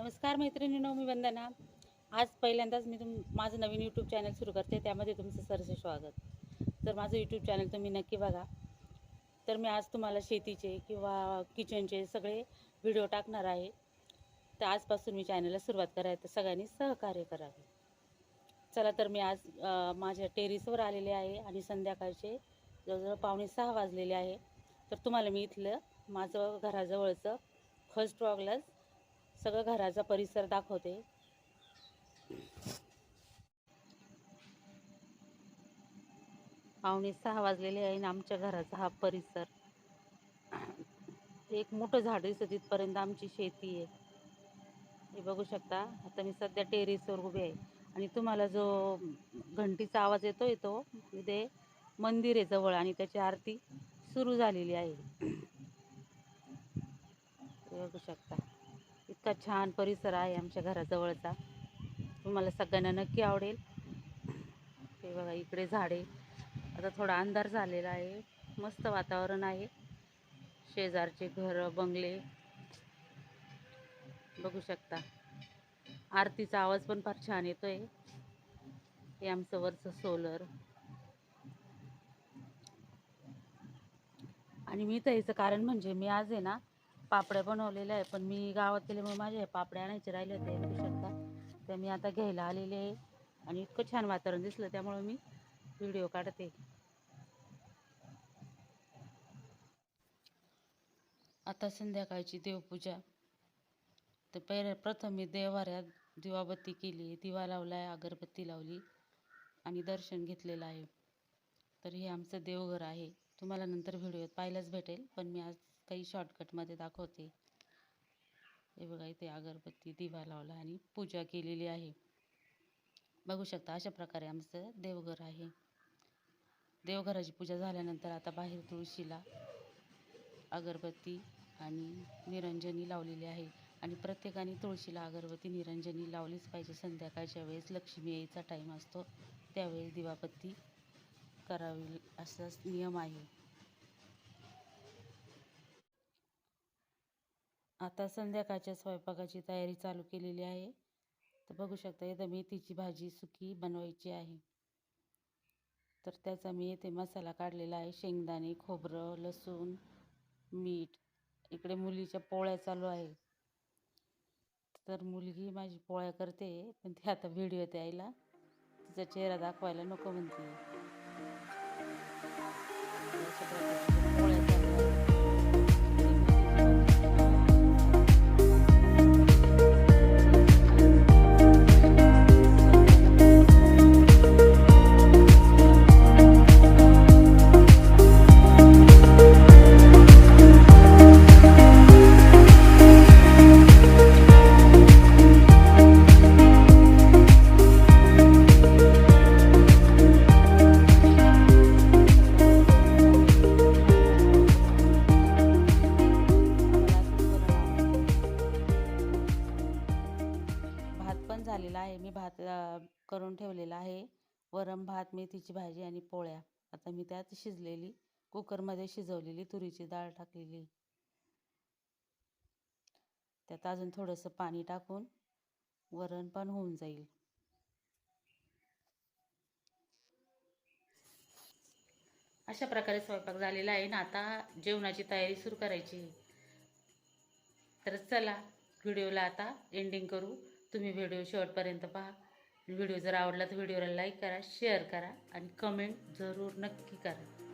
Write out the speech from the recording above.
नमस्कार मैत्रिणींनो, मी वंदना. आज पहिल्यांदाच मी माझं नवीन यूट्यूब चॅनल सुरू करते. त्यामध्ये तुमचं सरसे स्वागत. तर माझं यूट्यूब चॅनल तुम्ही नक्की बघा. तर मी आज तुम्हाला शेतीचे किंवा किचनचे सगळे व्हिडिओ टाकणार आहे. तर आजपासून मी चॅनलला सुरुवात करायला, तर सगळ्यांनी सहकार्य करावे. चला, तर मी आज माझ्या टेरेसवर आलेले आहे आणि संध्याकाळचे जवळजवळ 5:45 वाजलेले आहे. तर तुम्हाला मी इथलं माझं घराजवळचं फर्स्ट व्लॉगलाच सगळं घराचा परिसर दाखवते. 5:45 वाजलेले आहे आणि आमच्या घराचा हा परिसर, एक मोठं झाड दिसतं तिथपर्यंत आमची शेती आहे. हे बघू शकता. आता मी सध्या टेरेसवर उभे आहे आणि तुम्हाला जो घंटीचा आवाज येतोय तो इथे मंदिर आहे जवळ आणि त्याची आरती सुरू झालेली आहे. हे बघू शकता. इतका छान परिसर आहे आमच्या घराजवळचा. तुम्हाला सगळ्यांना नक्की आवडेल. हे बघा, इकडे झाडे. आता थोडा अंधार झालेला आहे, मस्त वातावरण आहे. शेजारचे घर बंगले बघू शकता. आरतीचा आवाज पण फार छान येतोय. हे आमचं वरचं सोलर. आणि मी तर याचं कारण म्हणजे मी आज आहे ना पापड्या बनवलेल्या आहे, पण मी गावात गेल्यामुळे माझ्या पापड्या आणायचे राहिले होते बघू शकता. तर मी आता घ्यायला आलेले आहे आणि इतकं छान वातावरण दिसलं त्यामुळे मी व्हिडिओ काढते. आता संध्याकाळची देवपूजा. तर प्रथम मी देवाऱ्यात दिवाबत्ती केली, दिवा लावला आहे, अगरबत्ती लावली आणि दर्शन घेतलेलं आहे. तर हे आमचं देवघर आहे. तुम्हाला नंतर व्हिडिओत पाहायलाच भेटेल, पण मी आज काही शॉर्टकटमध्ये दाखवते. हे बघा, इथे अगरबत्ती दिवा लावला आणि पूजा केलेली आहे. बघू शकता, अशा प्रकारे आमचं देवघर आहे. देवघराची पूजा झाल्यानंतर आता बाहेर तुळशीला अगरबत्ती आणि निरंजनी लावलेली आहे. आणि प्रत्येकाने तुळशीला अगरबत्ती निरंजनी लावलीच पाहिजे. संध्याकाळच्या वेळेस लक्ष्मी यायचा टाईम असतो, त्यावेळेस दिवाबत्ती करावी असा नियम आहे. आता संध्याकाळच्या स्वयंपाकाची तयारी चालू केलेली आहे. तर बघू शकता, इथं मेथीची भाजी सुकी बनवायची आहे. तर त्याचा मी इथे मसाला काढलेला आहे. शेंगदाणे, खोबरं, लसूण, मीठ. इकडे मुलीच्या पोळ्या चालू आहे. तर मुलगी माझी पोळ्या करते, पण ती आता व्हिडिओत यायला तिचा चेहरा दाखवायला नको म्हणते. पोळ्या चालू आहे. झालेला आहे. मी भात करून ठेवलेला आहे. वरण भात, मेथीची भाजी आणि पोळ्या. आता मी त्यात शिजलेली कुकरमध्ये शिजवलेली तुरीची डाळ टाकलेली. त्यात अजून थोडंसं पाणी टाकून वरण पण होऊन जाईल. अशा प्रकारे स्वयंपाक झालेला आहे ना. आता जेवणाची तयारी सुरू करायची. तर चला, व्हिडिओला आता एंडिंग करू. तुम्ही व्हिडिओ शेवटपर्यंत पहा. व्हिडिओ जर आवडला तर व्हिडिओला लाईक करा, शेअर करा आणि कमेंट जरूर नक्की करा.